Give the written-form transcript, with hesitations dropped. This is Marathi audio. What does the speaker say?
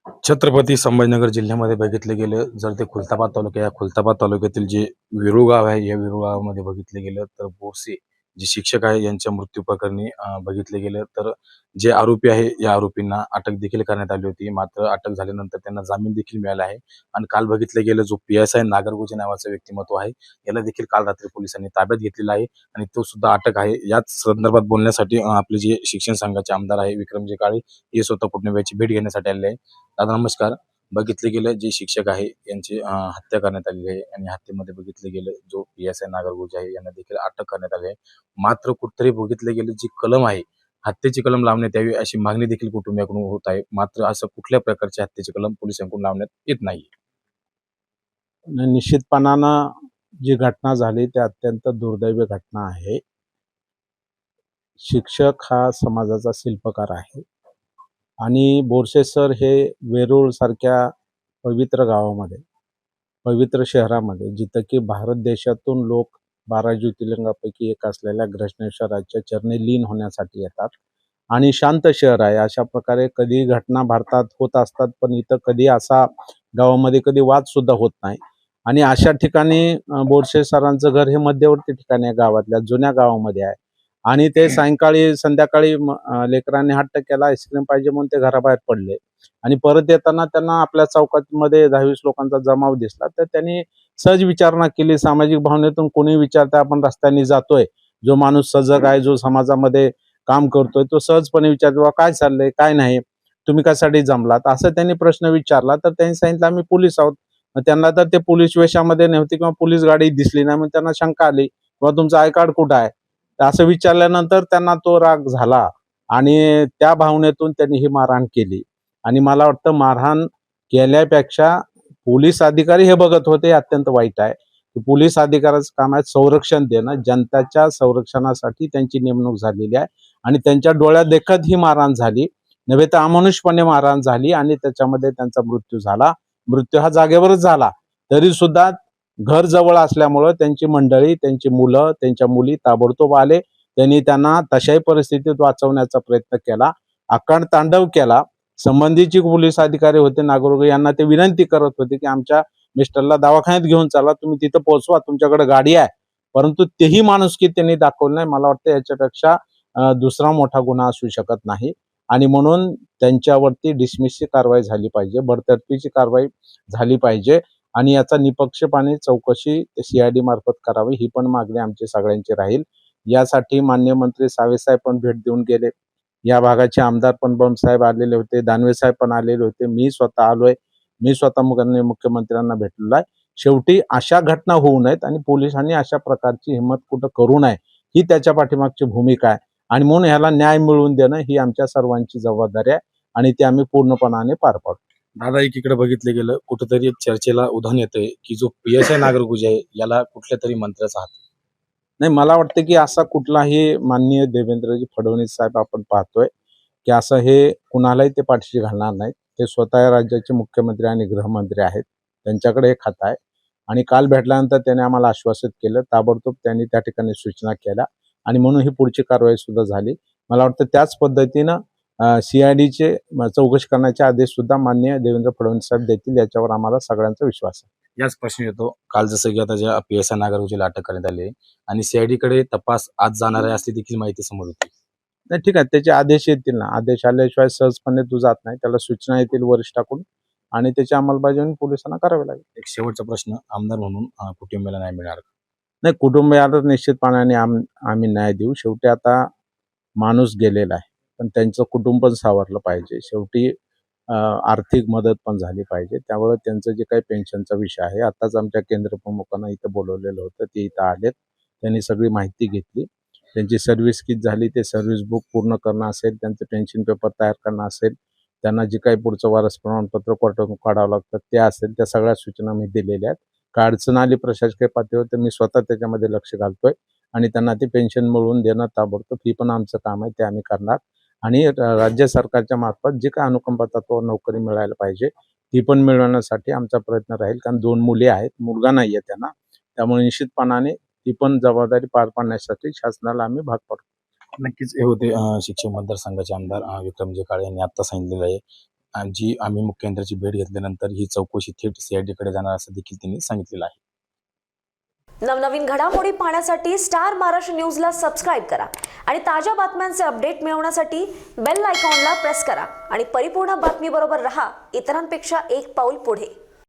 छत्रपती संभाजीनगर जिल्ह्यामध्ये बघितलं गेलं जर ते खुलताबाद तालुक्यातील जे विरू गाव आहे, या विरू गावामध्ये बघितलं गेलं तर बोरसे जे शिक्षक आहे यांच्या मृत्यू प्रकरणी बघितलं गेलं तर जे आरोपी आहे या आरोपींना अटक देखील करण्यात आली होती. मात्र अटक झाल्यानंतर त्यांना जामीन देखील मिळाला आहे. आणि काल बघितलं गेलं जो PSI नागरगोजे नावाचं व्यक्तिमत्व आहे, याला देखील काल रात्री पोलिसांनी ताब्यात घेतलेला आहे आणि तो सुद्धा अटक आहे. याच संदर्भात बोलण्यासाठी आपले जे शिक्षण संघाचे आमदार आहे विक्रमजी काळे हे स्वतः कुटुंबियाची भेट घेण्यासाठी आलेले आहे. दादा नमस्कार. बघितलं गेलं जे शिक्षक आहे यांची हत्या करण्यात आलेली आहे आणि हत्येमध्ये बघितलं गेलं जो PSI नागरगोजे आहे यांना देखील अटक करण्यात आली आहे. मात्र कुठेतरी बघितलं गेलं जी कलम आहे, हत्येची कलम लावण्यात यावी अशी मागणी देखील कुटुंबियाकडून होत आहे. मात्र असं कुठल्या प्रकारची हत्येची कलम पोलिसांकडून लावण्यात येत नाही. निश्चितपणानं जी घटना झाली ती अत्यंत दुर्दैवी घटना आहे. शिक्षक हा समाजाचा शिल्पकार आहे आणि बोरसे सर हे वेरूळ सारख्या पवित्र गावामध्ये, पवित्र शहरामध्ये, जिथं की भारत देशातून लोक 12 ज्योतिर्लिंगापैकी एक असलेल्या घृष्णेश्वराच्या चरणी लीन होण्यासाठी येतात आणि शांत शहर आहे. अशा प्रकारे कधी घटना भारतात होत असतात, पण इथं कधी असा गावामध्ये कधी वाद सुद्धा होत नाही. आणि अशा ठिकाणी बोरसे सरांचं घर हे मध्यवर्ती ठिकाणी आहे, गावातल्या जुन्या गावामध्ये आहे. आणि ते सायंकाळी संध्याकाळी लेकरांनी हट्ट केला, आईस्क्रीम पाहिजे म्हणून ते घराबाहेर पडले आणि परत येताना त्यांना आपल्या चौकातमध्ये 10-20 लोकांचा जमाव दिसला. तर त्यांनी सहज विचारणा केली. सामाजिक भावनेतून कोणी विचारता, आपण रस्त्याने जातोय, जो माणूस सजग आहे, जो समाजामध्ये काम करतोय, तो सहजपणे विचारतो, "बा काय चाललंय, काय नाही, तुम्ही कशासाठी जमलात?" असं त्यांनी प्रश्न विचारला. तर त्यांनी सांगितलं, "आम्ही पोलीस आहोत." मग त्यांना तर ते पोलीस वेशामध्ये नव्हते किंवा पोलीस गाडी दिसली नाही. मग त्यांना शंका आली, "किंवा तुमचं आय कार्ड कुठं आहे?" तर असं विचारल्यानंतर त्यांना तो राग झाला आणि त्या भावनेतून त्यांनी ही मारहाण केली. आणि मला वाटतं मारहाण केल्यापेक्षा पोलीस अधिकारी हे बघत होते, हे अत्यंत वाईट आहे. पोलीस अधिकाऱ्याचं काम आहे संरक्षण देणं. जनतेच्या संरक्षणासाठी त्यांची नेमणूक झालेली आहे आणि त्यांच्या डोळ्यात देखत ही मारहाण झाली, नव्हे तर अमानुषपणे मारहाण झाली आणि त्याच्यामध्ये त्यांचा मृत्यू झाला. मृत्यू हा जागेवरच झाला. तरी सुद्धा घर जवळ असल्यामुळं त्यांची मंडळी, त्यांची मुलं, त्यांच्या मुली ताबडतोब आले. त्यांनी त्यांना तशाही परिस्थितीत वाचवण्याचा प्रयत्न केला. अखंड तांडव केला. संबंधीचे पोलीस अधिकारी होते नागरिक, यांना ते विनंती करत होते की आमच्या मिस्टरला दवाखान्यात घेऊन चला, तुम्ही तिथं पोहोचवा, तुमच्याकडे गाडी आहे. परंतु तेही माणुसकी त्यांनी दाखवलं नाही. मला वाटतं याच्यापेक्षा दुसरा मोठा गुन्हा असू शकत नाही. आणि म्हणून त्यांच्यावरती डिसमिसची कारवाई झाली पाहिजे, बडतर्फीची कारवाई झाली पाहिजे आणि याचा निपक्षपाने चौकशी CID मार्फत करावी, ही पण मागणी आमची सगळ्यांची राहील. यासाठी माननीय मंत्री साहेब पण भेट देऊन गेले. या भागाचे आमदार पण साहेब आलेले होते, दानवे साहेब पण आलेले होते, मी स्वतः आलोय. मी स्वतः मुख्यमंत्र्यांना भेटलेलो आहे. शेवटी अशा घटना होऊ नयेत आणि पोलिसांनी अशा प्रकारची हिंमत कुठं करू नये, ही त्याच्या पाठीमागची भूमिका आहे. आणि म्हणून ह्याला न्याय मिळवून देणं ही आमच्या सर्वांची जबाबदारी आहे आणि ती आम्ही पूर्णपणाने पार पाडू. दादा एकीकडे बघितलं गेलं कुठेतरी एक चर्चेला उधाण येतंय की जो PSI नागरगोजे आहे याला कुठल्या तरी मंत्र्याचा हात. नाही, मला वाटतं की असा कुठलाही माननीय देवेंद्रजी फडणवीस साहेब आपण पाहतोय की असं हे कुणालाही ते पाठीशी घालणार नाहीत. ते स्वतः या राज्याचे मुख्यमंत्री आणि गृहमंत्री आहेत. त्यांच्याकडे हे खातं आहे आणि काल भेटल्यानंतर त्यांनी आम्हाला आश्वासित केलं. ताबडतोब त्यांनी त्या ठिकाणी सूचना केल्या आणि म्हणून ही पुढची कारवाई सुद्धा झाली. मला वाटतं त्याच पद्धतीनं CIDचे चौकशी करण्याचे आदेश सुद्धा माननीय देवेंद्र फडणवीस साहेब देतील, याच्यावर आम्हाला सगळ्यांचा विश्वास आहे. याच प्रश्न येतो काल जसं की आता ज्या PSI नागरगोजेला अटक करण्यात आली आहे आणि CID कडे तपास आज जाणार आहे असली देखील माहिती समोर होती. नाही, ठीक आहे, त्याचे आदेश येतील ना. आदेश आल्याशिवाय सहजपणे तू जात नाही. त्याला सूचना येतील वरिष्ठाकडून आणि त्याची अंमलबजावणी पोलिसांना करावी लागेल. एक शेवटचा प्रश्न, आमदार म्हणून कुटुंबियाला नाही मिळणार का? नाही, कुटुंबियाला निश्चितपणाने आम्ही न्याय देऊ. शेवटी आता माणूस गेलेला आहे, पण त्यांचं कुटुंब पण सावरलं पाहिजे. शेवटी आर्थिक मदत पण झाली पाहिजे. त्यामुळे त्यांचं जे काही पेन्शनचा विषय आहे, आताच आमच्या केंद्र प्रमुखांना इथं बोलवलेलं होतं, ते इथं आलेत. त्यांनी सगळी माहिती घेतली. त्यांची सर्व्हिस किती झाली, ते सर्व्हिस बुक पूर्ण करणं असेल, त्यांचं पेन्शन पेपर तयार करणं असेल, त्यांना जे काही पुढचं वारस प्रमाणपत्र कोर्टातून काढावं लागतं ते असेल, त्या सगळ्या सूचना मी दिलेल्या आहेत. काय अडचण आली प्रशासकीय पातळीवर तर मी स्वतः त्याच्यामध्ये लक्ष घालतोय आणि त्यांना ते पेन्शन मिळवून देणं ताबडतोब ही पण आमचं काम आहे, ते आम्ही करणार. आणि राज्य सरकारच्या मार्फत जे काही अनुकंपा तत्वावर नोकरी मिळायला पाहिजे ती पण मिळवण्यासाठी आमचा प्रयत्न राहील. कारण 2 मुली आहेत, मुलगा नाही आहे त्यांना. त्यामुळे निश्चितपणाने ती पण जबाबदारी पार पाडण्यासाठी शासनाला आम्ही भाग पाडू. नक्कीच हे होते शिक्षक मतदारसंघाचे आमदार विक्रमजी काळे यांनी आता सांगितलेलं आहे जी आम्ही मुख्यमंत्र्याची भेट घेतल्यानंतर ही चौकशी थेट CID कडे जाणार असं देखील त्यांनी सांगितलेलं आहे. नवनवीन घडामोडी पाहण्यासाठी स्टार महाराष्ट्र न्यूजला सबस्क्राईब करा आणि ताज्या बातम्यांचे अपडेट मिळवण्यासाठी बेल आयकॉनला प्रेस करा आणि परिपूर्ण बातमीबरोबर रहा, इतरांपेक्षा एक पाऊल पुढे.